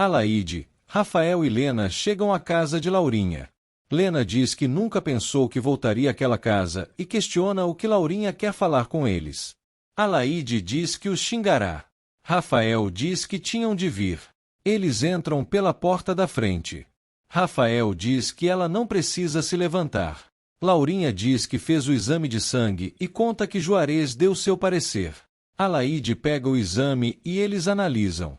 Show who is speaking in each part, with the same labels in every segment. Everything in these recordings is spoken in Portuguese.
Speaker 1: Alaide, Rafael e Lena chegam à casa de Laurinha. Lena diz que nunca pensou que voltaria àquela casa e questiona o que Laurinha quer falar com eles. Alaide diz que os xingará. Rafael diz que tinham de vir. Eles entram pela porta da frente. Rafael diz que ela não precisa se levantar. Laurinha diz que fez o exame de sangue e conta que Juarez deu seu parecer. Alaide pega o exame e eles analisam.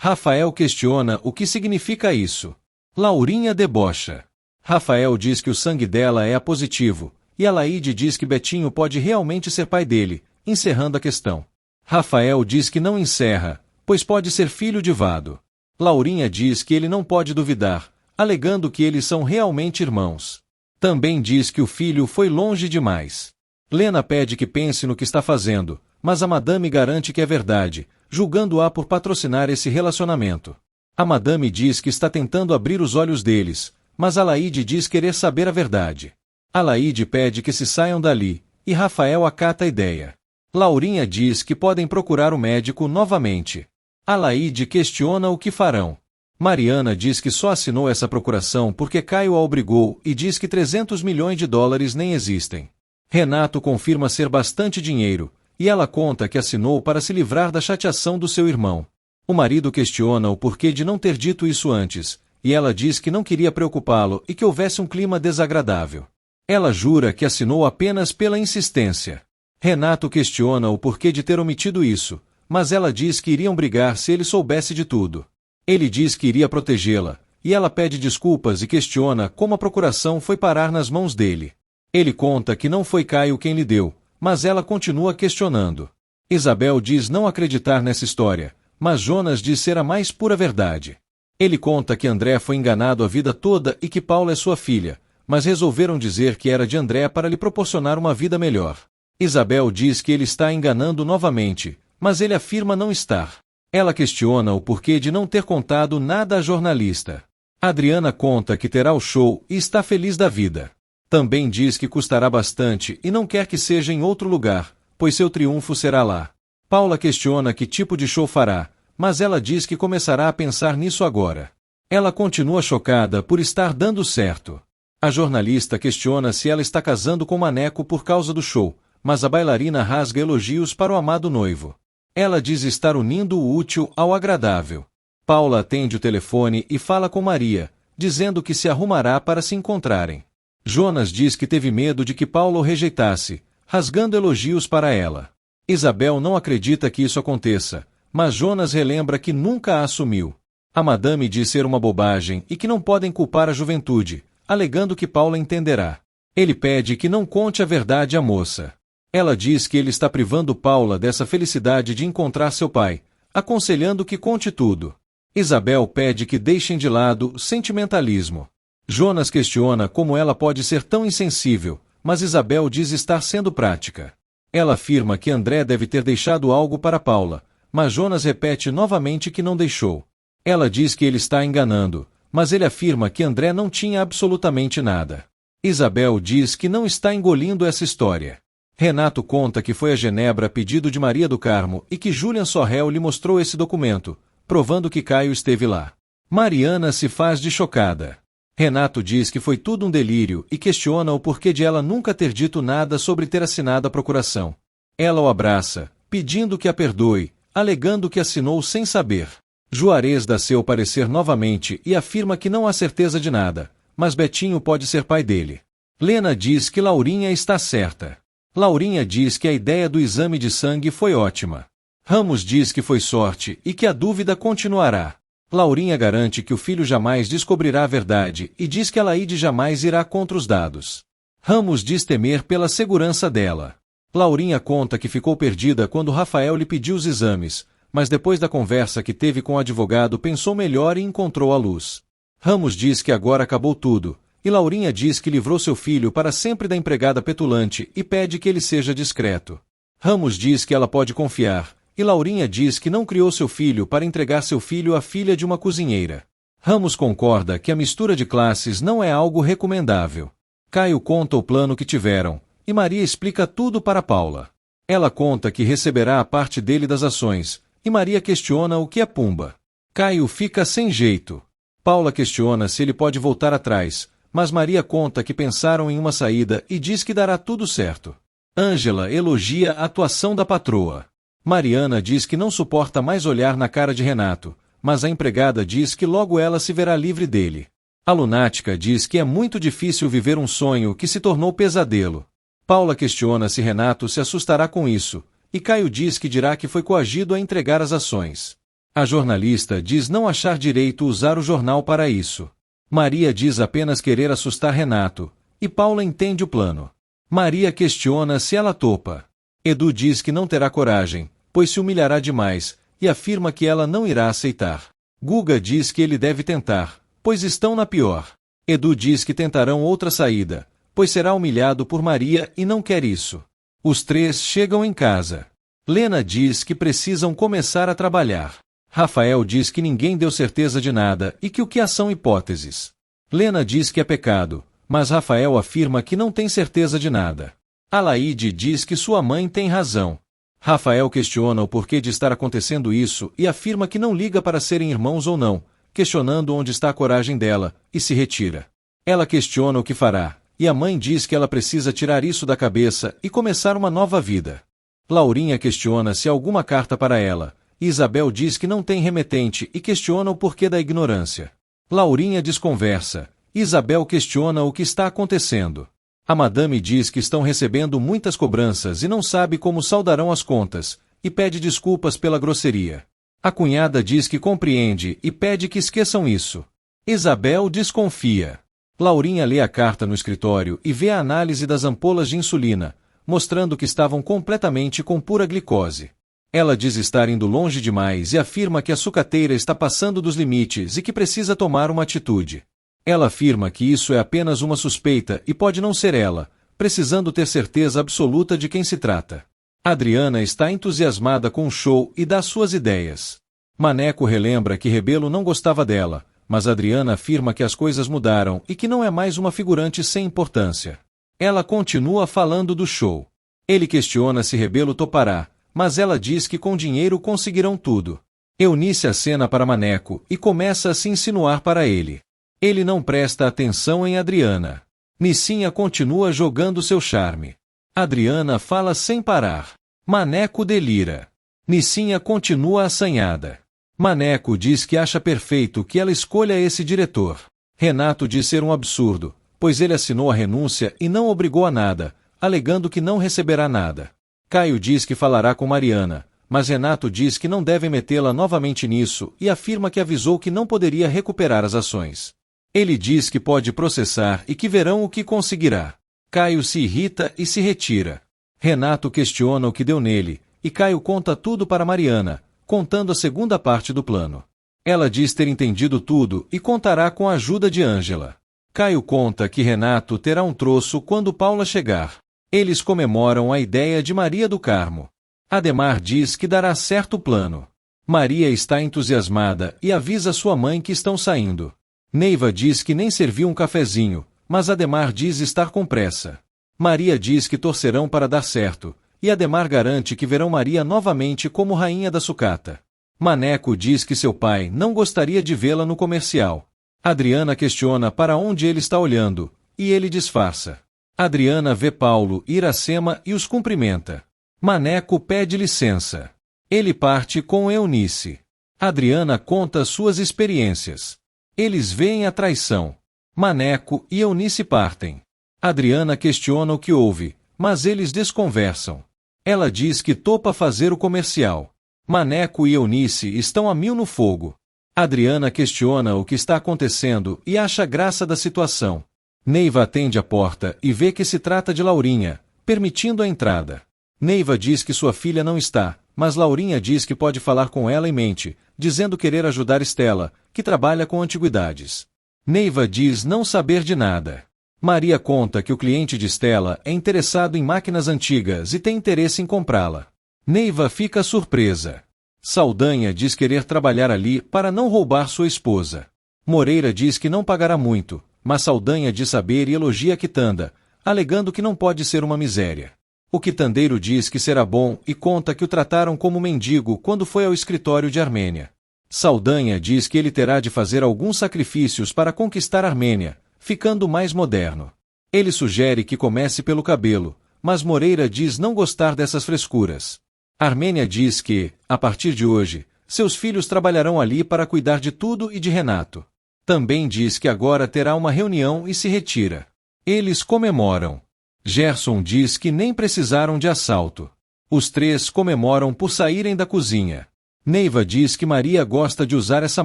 Speaker 1: Rafael questiona o que significa isso. Laurinha debocha. Rafael diz que o sangue dela é A positivo, e Alaide diz que Betinho pode realmente ser pai dele, encerrando a questão. Rafael diz que não encerra, pois pode ser filho de Vado. Laurinha diz que ele não pode duvidar, alegando que eles são realmente irmãos. Também diz que o filho foi longe demais. Lena pede que pense no que está fazendo, mas a madame garante que é verdade, julgando-a por patrocinar esse relacionamento. A madame diz que está tentando abrir os olhos deles, mas Alaide diz querer saber a verdade. Alaide pede que se saiam dali, e Rafael acata a ideia. Laurinha diz que podem procurar o médico novamente. Alaide questiona o que farão. Mariana diz que só assinou essa procuração porque Caio a obrigou e diz que 300 milhões de dólares nem existem. Renato confirma ser bastante dinheiro, e ela conta que assinou para se livrar da chateação do seu irmão. O marido questiona o porquê de não ter dito isso antes, e ela diz que não queria preocupá-lo e que houvesse um clima desagradável. Ela jura que assinou apenas pela insistência. Renato questiona o porquê de ter omitido isso, mas ela diz que iriam brigar se ele soubesse de tudo. Ele diz que iria protegê-la, e ela pede desculpas e questiona como a procuração foi parar nas mãos dele. Ele conta que não foi Caio quem lhe deu, mas ela continua questionando. Isabel diz não acreditar nessa história, mas Jonas diz ser a mais pura verdade. Ele conta que André foi enganado a vida toda e que Paula é sua filha, mas resolveram dizer que era de André para lhe proporcionar uma vida melhor. Isabel diz que ele está enganando novamente, mas ele afirma não estar. Ela questiona o porquê de não ter contado nada à jornalista. Adriana conta que terá o show e está feliz da vida. Também diz que custará bastante e não quer que seja em outro lugar, pois seu triunfo será lá. Paula questiona que tipo de show fará, mas ela diz que começará a pensar nisso agora. Ela continua chocada por estar dando certo. A jornalista questiona se ela está casando com Maneco por causa do show, mas a bailarina rasga elogios para o amado noivo. Ela diz estar unindo o útil ao agradável. Paula atende o telefone e fala com Maria, dizendo que se arrumará para se encontrarem. Jonas diz que teve medo de que Paula o rejeitasse, rasgando elogios para ela. Isabel não acredita que isso aconteça, mas Jonas relembra que nunca a assumiu. A madame diz ser uma bobagem e que não podem culpar a juventude, alegando que Paula entenderá. Ele pede que não conte a verdade à moça. Ela diz que ele está privando Paula dessa felicidade de encontrar seu pai, aconselhando que conte tudo. Isabel pede que deixem de lado o sentimentalismo. Jonas questiona como ela pode ser tão insensível, mas Isabel diz estar sendo prática. Ela afirma que André deve ter deixado algo para Paula, mas Jonas repete novamente que não deixou. Ela diz que ele está enganando, mas ele afirma que André não tinha absolutamente nada. Isabel diz que não está engolindo essa história. Renato conta que foi a Genebra a pedido de Maria do Carmo e que Julian Sorrel lhe mostrou esse documento, provando que Caio esteve lá. Mariana se faz de chocada. Renato diz que foi tudo um delírio e questiona o porquê de ela nunca ter dito nada sobre ter assinado a procuração. Ela o abraça, pedindo que a perdoe, alegando que assinou sem saber. Juarez dá seu parecer novamente e afirma que não há certeza de nada, mas Betinho pode ser pai dele. Lena diz que Laurinha está certa. Laurinha diz que a ideia do exame de sangue foi ótima. Ramos diz que foi sorte e que a dúvida continuará. Laurinha garante que o filho jamais descobrirá a verdade e diz que Alaide jamais irá contra os dados. Ramos diz temer pela segurança dela. Laurinha conta que ficou perdida quando Rafael lhe pediu os exames, mas depois da conversa que teve com o advogado pensou melhor e encontrou a luz. Ramos diz que agora acabou tudo, e Laurinha diz que livrou seu filho para sempre da empregada petulante e pede que ele seja discreto. Ramos diz que ela pode confiar, e Laurinha diz que não criou seu filho para entregar seu filho à filha de uma cozinheira. Ramos concorda que a mistura de classes não é algo recomendável. Caio conta o plano que tiveram, e Maria explica tudo para Paula. Ela conta que receberá a parte dele das ações, e Maria questiona o que é Pumba. Caio fica sem jeito. Paula questiona se ele pode voltar atrás, mas Maria conta que pensaram em uma saída e diz que dará tudo certo. Ângela elogia a atuação da patroa. Mariana diz que não suporta mais olhar na cara de Renato, mas a empregada diz que logo ela se verá livre dele. A lunática diz que é muito difícil viver um sonho que se tornou pesadelo. Paula questiona se Renato se assustará com isso, e Caio diz que dirá que foi coagido a entregar as ações. A jornalista diz não achar direito usar o jornal para isso. Maria diz apenas querer assustar Renato, e Paula entende o plano. Maria questiona se ela topa. Edu diz que não terá coragem, pois se humilhará demais, e afirma que ela não irá aceitar. Guga diz que ele deve tentar, pois estão na pior. Edu diz que tentarão outra saída, pois será humilhado por Maria e não quer isso. Os três chegam em casa. Lena diz que precisam começar a trabalhar. Rafael diz que ninguém deu certeza de nada e que o que há são hipóteses. Lena diz que é pecado, mas Rafael afirma que não tem certeza de nada. Alaide diz que sua mãe tem razão. Rafael questiona o porquê de estar acontecendo isso e afirma que não liga para serem irmãos ou não, questionando onde está a coragem dela, e se retira. Ela questiona o que fará, e a mãe diz que ela precisa tirar isso da cabeça e começar uma nova vida. Laurinha questiona se há alguma carta para ela, e Isabel diz que não tem remetente e questiona o porquê da ignorância. Laurinha desconversa. Isabel questiona o que está acontecendo. A madame diz que estão recebendo muitas cobranças e não sabe como saldarão as contas, e pede desculpas pela grosseria. A cunhada diz que compreende e pede que esqueçam isso. Isabel desconfia. Laurinha lê a carta no escritório e vê a análise das ampolas de insulina, mostrando que estavam completamente com pura glicose. Ela diz estar indo longe demais e afirma que a sucateira está passando dos limites e que precisa tomar uma atitude. Ela afirma que isso é apenas uma suspeita e pode não ser ela, precisando ter certeza absoluta de quem se trata. Adriana está entusiasmada com o show e dá suas ideias. Maneco relembra que Rebelo não gostava dela, mas Adriana afirma que as coisas mudaram e que não é mais uma figurante sem importância. Ela continua falando do show. Ele questiona se Rebelo topará, mas ela diz que com dinheiro conseguirão tudo. Eunice acena para Maneco e começa a se insinuar para ele. Ele não presta atenção em Adriana. Nissinha continua jogando seu charme. Adriana fala sem parar. Maneco delira. Nissinha continua assanhada. Maneco diz que acha perfeito que ela escolha esse diretor. Renato diz ser um absurdo, pois ele assinou a renúncia e não obrigou a nada, alegando que não receberá nada. Caio diz que falará com Mariana, mas Renato diz que não deve metê-la novamente nisso e afirma que avisou que não poderia recuperar as ações. Ele diz que pode processar e que verão o que conseguirá. Caio se irrita e se retira. Renato questiona o que deu nele, e Caio conta tudo para Mariana, contando a segunda parte do plano. Ela diz ter entendido tudo e contará com a ajuda de Ângela. Caio conta que Renato terá um troço quando Paula chegar. Eles comemoram a ideia de Maria do Carmo. Ademar diz que dará certo o plano. Maria está entusiasmada e avisa sua mãe que estão saindo. Neiva diz que nem serviu um cafezinho, mas Ademar diz estar com pressa. Maria diz que torcerão para dar certo, e Ademar garante que verão Maria novamente como rainha da sucata. Maneco diz que seu pai não gostaria de vê-la no comercial. Adriana questiona para onde ele está olhando, e ele disfarça. Adriana vê Paulo e Iracema e os cumprimenta. Maneco pede licença. Ele parte com Eunice. Adriana conta suas experiências. Eles veem a traição. Maneco e Eunice partem. Adriana questiona o que houve, mas eles desconversam. Ela diz que topa fazer o comercial. Maneco e Eunice estão a mil no fogo. Adriana questiona o que está acontecendo e acha graça da situação. Neiva atende a porta e vê que se trata de Laurinha, permitindo a entrada. Neiva diz que sua filha não está, mas Laurinha diz que pode falar com ela e mente, dizendo querer ajudar Estela, que trabalha com antiguidades. Neiva diz não saber de nada. Maria conta que o cliente de Estela é interessado em máquinas antigas e tem interesse em comprá-la. Neiva fica surpresa. Saldanha diz querer trabalhar ali para não roubar sua esposa. Moreira diz que não pagará muito, mas Saldanha diz saber e elogia a quitanda, alegando que não pode ser uma miséria. O quitandeiro diz que será bom e conta que o trataram como mendigo quando foi ao escritório de Armênia. Saldanha diz que ele terá de fazer alguns sacrifícios para conquistar Armênia, ficando mais moderno. Ele sugere que comece pelo cabelo, mas Moreira diz não gostar dessas frescuras. Armênia diz que, a partir de hoje, seus filhos trabalharão ali para cuidar de tudo e de Renato. Também diz que agora terá uma reunião e se retira. Eles comemoram. Gerson diz que nem precisaram de assalto. Os três comemoram por saírem da cozinha. Neiva diz que Maria gosta de usar essa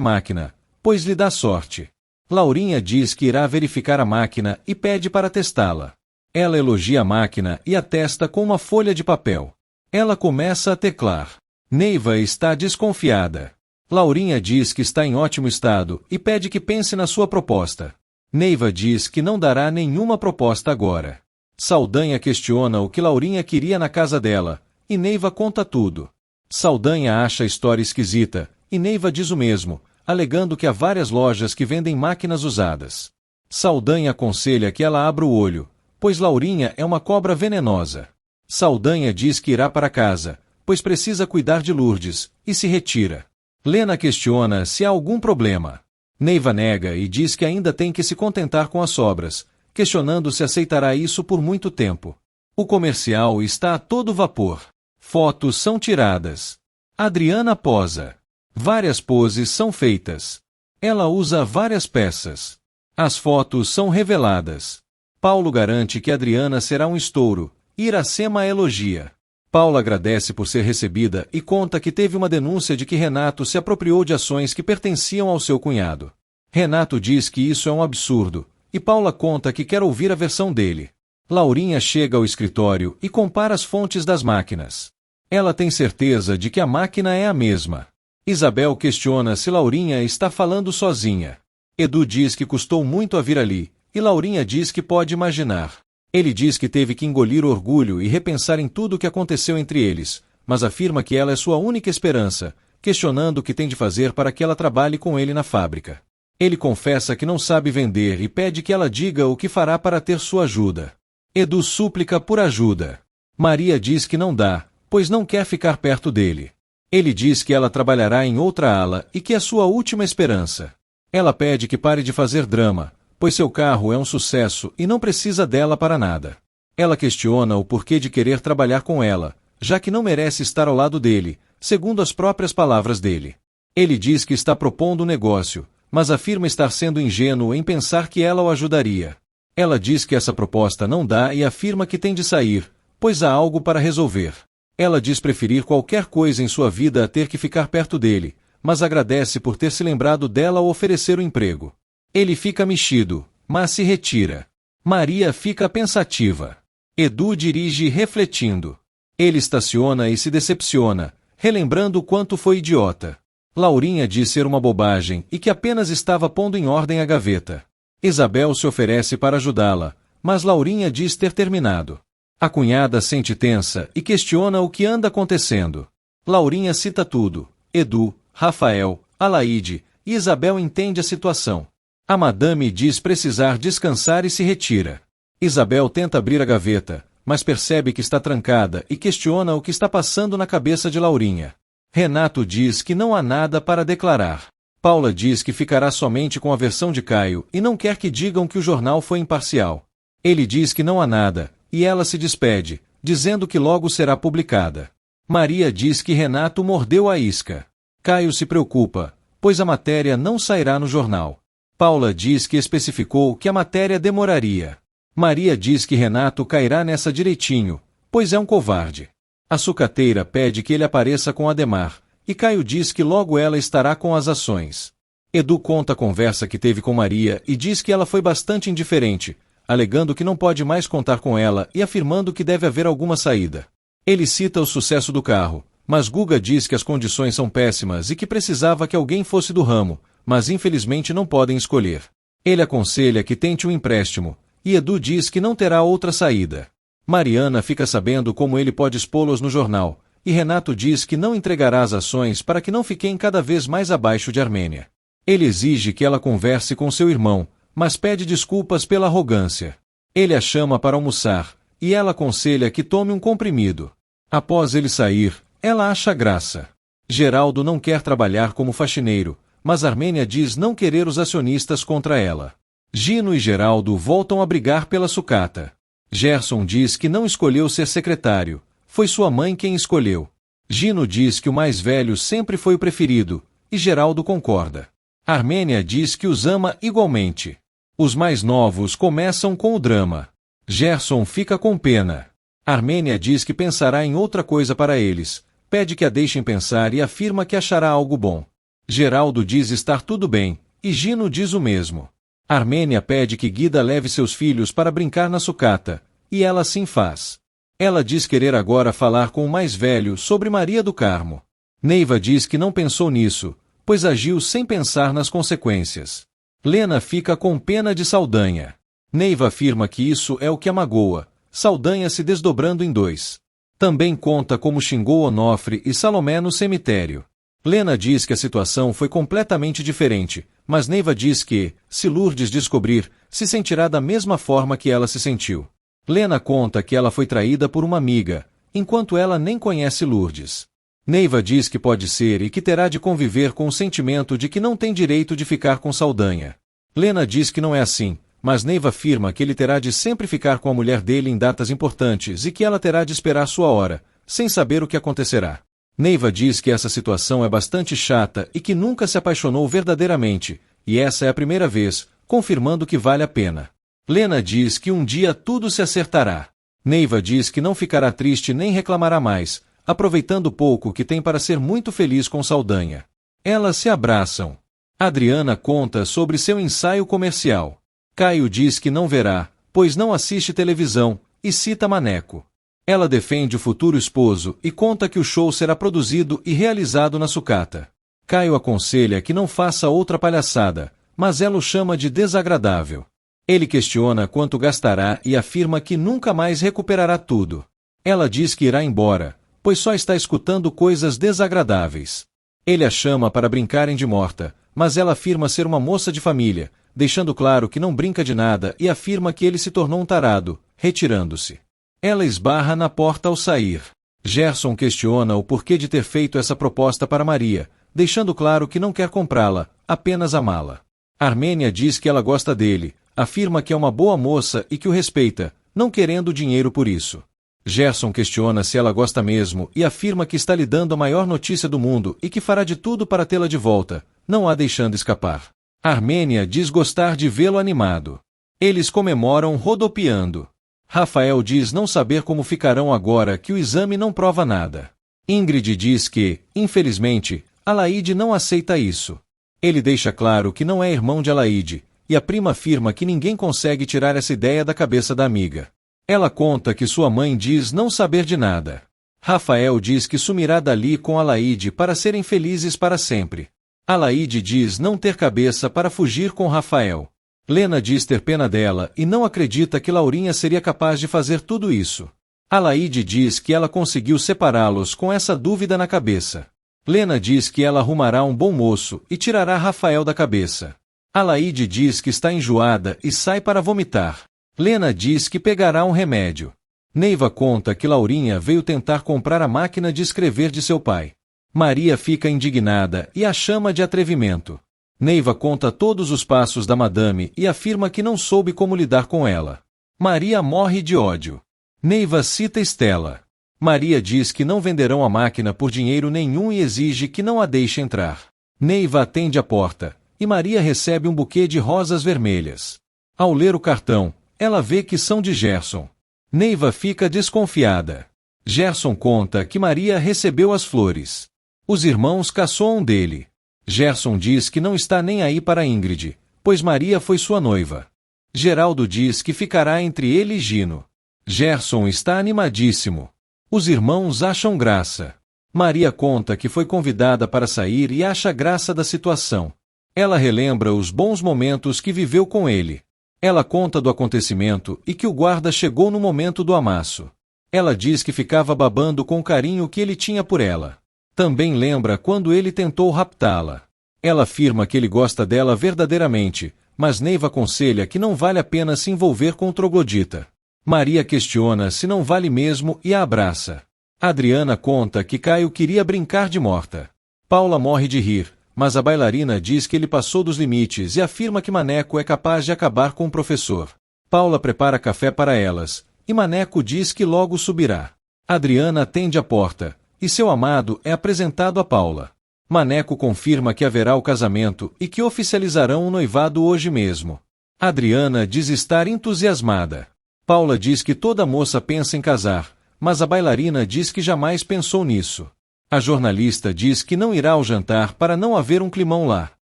Speaker 1: máquina, pois lhe dá sorte. Laurinha diz que irá verificar a máquina e pede para testá-la. Ela elogia a máquina e a testa com uma folha de papel. Ela começa a teclar. Neiva está desconfiada. Laurinha diz que está em ótimo estado e pede que pense na sua proposta. Neiva diz que não dará nenhuma proposta agora. Saldanha questiona o que Laurinha queria na casa dela, e Neiva conta tudo. Saldanha acha a história esquisita, e Neiva diz o mesmo, alegando que há várias lojas que vendem máquinas usadas. Saldanha aconselha que ela abra o olho, pois Laurinha é uma cobra venenosa. Saldanha diz que irá para casa, pois precisa cuidar de Lourdes, e se retira. Lena questiona se há algum problema. Neiva nega e diz que ainda tem que se contentar com as sobras, questionando se aceitará isso por muito tempo. O comercial está a todo vapor. Fotos são tiradas. Adriana posa. Várias poses são feitas. Ela usa várias peças. As fotos são reveladas. Paulo garante que Adriana será um estouro. Iracema elogia. Paula agradece por ser recebida e conta que teve uma denúncia de que Renato se apropriou de ações que pertenciam ao seu cunhado. Renato diz que isso é um absurdo, e Paula conta que quer ouvir a versão dele. Laurinha chega ao escritório e compara as fontes das máquinas. Ela tem certeza de que a máquina é a mesma. Isabel questiona se Laurinha está falando sozinha. Edu diz que custou muito a vir ali, e Laurinha diz que pode imaginar. Ele diz que teve que engolir o orgulho e repensar em tudo o que aconteceu entre eles, mas afirma que ela é sua única esperança, questionando o que tem de fazer para que ela trabalhe com ele na fábrica. Ele confessa que não sabe vender e pede que ela diga o que fará para ter sua ajuda. Edu súplica por ajuda. Maria diz que não dá, pois não quer ficar perto dele. Ele diz que ela trabalhará em outra ala e que é sua última esperança. Ela pede que pare de fazer drama, pois seu carro é um sucesso e não precisa dela para nada. Ela questiona o porquê de querer trabalhar com ela, já que não merece estar ao lado dele, segundo as próprias palavras dele. Ele diz que está propondo um negócio, mas afirma estar sendo ingênuo em pensar que ela o ajudaria. Ela diz que essa proposta não dá e afirma que tem de sair, pois há algo para resolver. Ela diz preferir qualquer coisa em sua vida a ter que ficar perto dele, mas agradece por ter se lembrado dela ao oferecer o emprego. Ele fica mexido, mas se retira. Maria fica pensativa. Edu dirige refletindo. Ele estaciona e se decepciona, relembrando o quanto foi idiota. Laurinha diz ser uma bobagem e que apenas estava pondo em ordem a gaveta. Isabel se oferece para ajudá-la, mas Laurinha diz ter terminado. A cunhada sente tensa e questiona o que anda acontecendo. Laurinha cita tudo. Edu, Rafael, Alaide, e Isabel entende a situação. A madame diz precisar descansar e se retira. Isabel tenta abrir a gaveta, mas percebe que está trancada e questiona o que está passando na cabeça de Laurinha. Renato diz que não há nada para declarar. Paula diz que ficará somente com a versão de Caio e não quer que digam que o jornal foi imparcial. Ele diz que não há nada, e ela se despede, dizendo que logo será publicada. Maria diz que Renato mordeu a isca. Caio se preocupa, pois a matéria não sairá no jornal. Paula diz que especificou que a matéria demoraria. Maria diz que Renato cairá nessa direitinho, pois é um covarde. A sucateira pede que ele apareça com Ademar, e Caio diz que logo ela estará com as ações. Edu conta a conversa que teve com Maria e diz que ela foi bastante indiferente, alegando que não pode mais contar com ela e afirmando que deve haver alguma saída. Ele cita o sucesso do carro, mas Guga diz que as condições são péssimas e que precisava que alguém fosse do ramo, mas infelizmente não podem escolher. Ele aconselha que tente um empréstimo, e Edu diz que não terá outra saída. Mariana fica sabendo como ele pode expô-los no jornal, e Renato diz que não entregará as ações para que não fiquem cada vez mais abaixo de Armênia. Ele exige que ela converse com seu irmão, mas pede desculpas pela arrogância. Ele a chama para almoçar, e ela aconselha que tome um comprimido. Após ele sair, ela acha graça. Geraldo não quer trabalhar como faxineiro, mas Armênia diz não querer os acionistas contra ela. Gino e Geraldo voltam a brigar pela sucata. Gerson diz que não escolheu ser secretário, foi sua mãe quem escolheu. Gino diz que o mais velho sempre foi o preferido, e Geraldo concorda. Armênia diz que os ama igualmente. Os mais novos começam com o drama. Gerson fica com pena. Armênia diz que pensará em outra coisa para eles, pede que a deixem pensar e afirma que achará algo bom. Geraldo diz estar tudo bem, e Gino diz o mesmo. Armênia pede que Guida leve seus filhos para brincar na sucata, e ela assim faz. Ela diz querer agora falar com o mais velho sobre Maria do Carmo. Neiva diz que não pensou nisso, pois agiu sem pensar nas consequências. Lena fica com pena de Saldanha. Neiva afirma que isso é o que a magoa, Saldanha se desdobrando em dois. Também conta como xingou Onofre e Salomé no cemitério. Lena diz que a situação foi completamente diferente, mas Neiva diz que, se Lourdes descobrir, se sentirá da mesma forma que ela se sentiu. Lena conta que ela foi traída por uma amiga, enquanto ela nem conhece Lourdes. Neiva diz que pode ser e que terá de conviver com o sentimento de que não tem direito de ficar com Saldanha. Lena diz que não é assim, mas Neiva afirma que ele terá de sempre ficar com a mulher dele em datas importantes e que ela terá de esperar sua hora, sem saber o que acontecerá. Neiva diz que essa situação é bastante chata e que nunca se apaixonou verdadeiramente, e essa é a primeira vez, confirmando que vale a pena. Lena diz que um dia tudo se acertará. Neiva diz que não ficará triste nem reclamará mais, aproveitando o pouco que tem para ser muito feliz com Saldanha. Elas se abraçam. Adriana conta sobre seu ensaio comercial. Caio diz que não verá, pois não assiste televisão, e cita Maneco. Ela defende o futuro esposo e conta que o show será produzido e realizado na sucata. Caio aconselha que não faça outra palhaçada, mas ela o chama de desagradável. Ele questiona quanto gastará e afirma que nunca mais recuperará tudo. Ela diz que irá embora, pois só está escutando coisas desagradáveis. Ele a chama para brincarem de morta, mas ela afirma ser uma moça de família, deixando claro que não brinca de nada e afirma que ele se tornou um tarado, retirando-se. Ela esbarra na porta ao sair. Gerson questiona o porquê de ter feito essa proposta para Maria, deixando claro que não quer comprá-la, apenas amá-la. Armênia diz que ela gosta dele, afirma que é uma boa moça e que o respeita, não querendo dinheiro por isso. Gerson questiona se ela gosta mesmo e afirma que está lhe dando a maior notícia do mundo e que fará de tudo para tê-la de volta, não a deixando escapar. Armênia diz gostar de vê-lo animado. Eles comemoram rodopiando. Rafael diz não saber como ficarão agora que o exame não prova nada. Ingrid diz que, infelizmente, Alaide não aceita isso. Ele deixa claro que não é irmão de Alaide, e a prima afirma que ninguém consegue tirar essa ideia da cabeça da amiga. Ela conta que sua mãe diz não saber de nada. Rafael diz que sumirá dali com Alaide para serem felizes para sempre. Alaide diz não ter cabeça para fugir com Rafael. Lena diz ter pena dela e não acredita que Laurinha seria capaz de fazer tudo isso. Alaide diz que ela conseguiu separá-los com essa dúvida na cabeça. Lena diz que ela arrumará um bom moço e tirará Rafael da cabeça. Alaide diz que está enjoada e sai para vomitar. Lena diz que pegará um remédio. Neiva conta que Laurinha veio tentar comprar a máquina de escrever de seu pai. Maria fica indignada e a chama de atrevimento. Neiva conta todos os passos da madame e afirma que não soube como lidar com ela. Maria morre de ódio. Neiva cita Estela. Maria diz que não venderão a máquina por dinheiro nenhum e exige que não a deixe entrar. Neiva atende a porta, e Maria recebe um buquê de rosas vermelhas. Ao ler o cartão, ela vê que são de Gerson. Neiva fica desconfiada. Gerson conta que Maria recebeu as flores. Os irmãos caçoam dele. Gerson diz que não está nem aí para Ingrid, pois Maria foi sua noiva. Geraldo diz que ficará entre ele e Gino. Gerson está animadíssimo. Os irmãos acham graça. Maria conta que foi convidada para sair e acha graça da situação. Ela relembra os bons momentos que viveu com ele. Ela conta do acontecimento e que o guarda chegou no momento do amasso. Ela diz que ficava babando com o carinho que ele tinha por ela. Também lembra quando ele tentou raptá-la. Ela afirma que ele gosta dela verdadeiramente, mas Neiva aconselha que não vale a pena se envolver com o troglodita. Maria questiona se não vale mesmo e a abraça. Adriana conta que Caio queria brincar de morta. Paula morre de rir, mas a bailarina diz que ele passou dos limites e afirma que Maneco é capaz de acabar com o professor. Paula prepara café para elas, e Maneco diz que logo subirá. Adriana atende a porta, e seu amado é apresentado a Paula. Maneco confirma que haverá o casamento e que oficializarão o noivado hoje mesmo. Adriana diz estar entusiasmada. Paula diz que toda moça pensa em casar, mas a bailarina diz que jamais pensou nisso. A jornalista diz que não irá ao jantar para não haver um climão lá.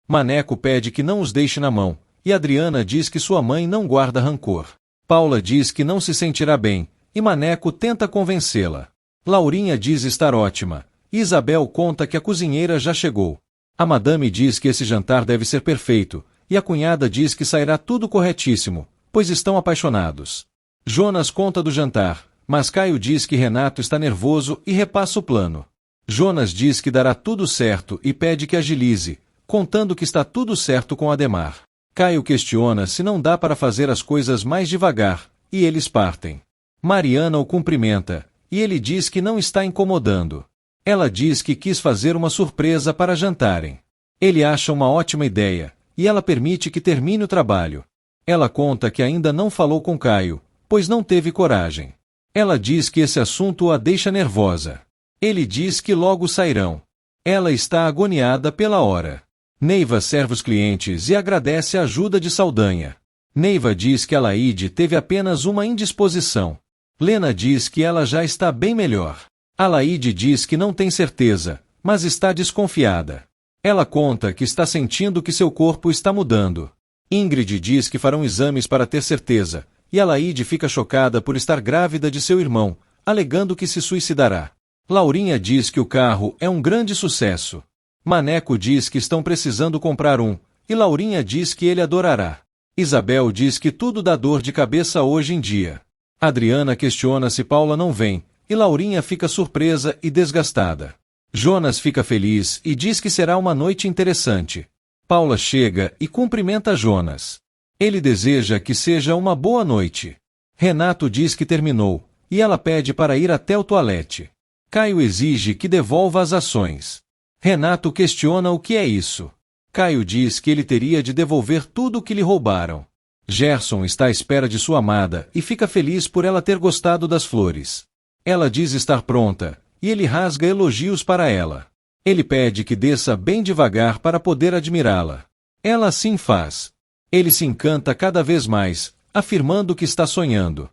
Speaker 1: Maneco pede que não os deixe na mão, e Adriana diz que sua mãe não guarda rancor. Paula diz que não se sentirá bem, e Maneco tenta convencê-la. Laurinha diz estar ótima, e Isabel conta que a cozinheira já chegou. A madame diz que esse jantar deve ser perfeito, e a cunhada diz que sairá tudo corretíssimo, pois estão apaixonados. Jonas conta do jantar, mas Caio diz que Renato está nervoso e repassa o plano. Jonas diz que dará tudo certo e pede que agilize, contando que está tudo certo com Ademar. Caio questiona se não dá para fazer as coisas mais devagar, e eles partem. Mariana o cumprimenta, e ele diz que não está incomodando. Ela diz que quis fazer uma surpresa para jantarem. Ele acha uma ótima ideia, e ela permite que termine o trabalho. Ela conta que ainda não falou com Caio, pois não teve coragem. Ela diz que esse assunto a deixa nervosa. Ele diz que logo sairão. Ela está agoniada pela hora. Neiva serve os clientes e agradece a ajuda de Saldanha. Neiva diz que Alaide teve apenas uma indisposição. Lena diz que ela já está bem melhor. Alaide diz que não tem certeza, mas está desconfiada. Ela conta que está sentindo que seu corpo está mudando. Ingrid diz que farão exames para ter certeza, e Alaide fica chocada por estar grávida de seu irmão, alegando que se suicidará. Laurinha diz que o carro é um grande sucesso. Maneco diz que estão precisando comprar um, e Laurinha diz que ele adorará. Isabel diz que tudo dá dor de cabeça hoje em dia. Adriana questiona se Paula não vem, e Laurinha fica surpresa e desgastada. Jonas fica feliz e diz que será uma noite interessante. Paula chega e cumprimenta Jonas. Ele deseja que seja uma boa noite. Renato diz que terminou, e ela pede para ir até o toalete. Caio exige que devolva as ações. Renato questiona o que é isso. Caio diz que ele teria de devolver tudo o que lhe roubaram. Gerson está à espera de sua amada e fica feliz por ela ter gostado das flores. Ela diz estar pronta, e ele rasga elogios para ela. Ele pede que desça bem devagar para poder admirá-la. Ela assim faz. Ele se encanta cada vez mais, afirmando que está sonhando.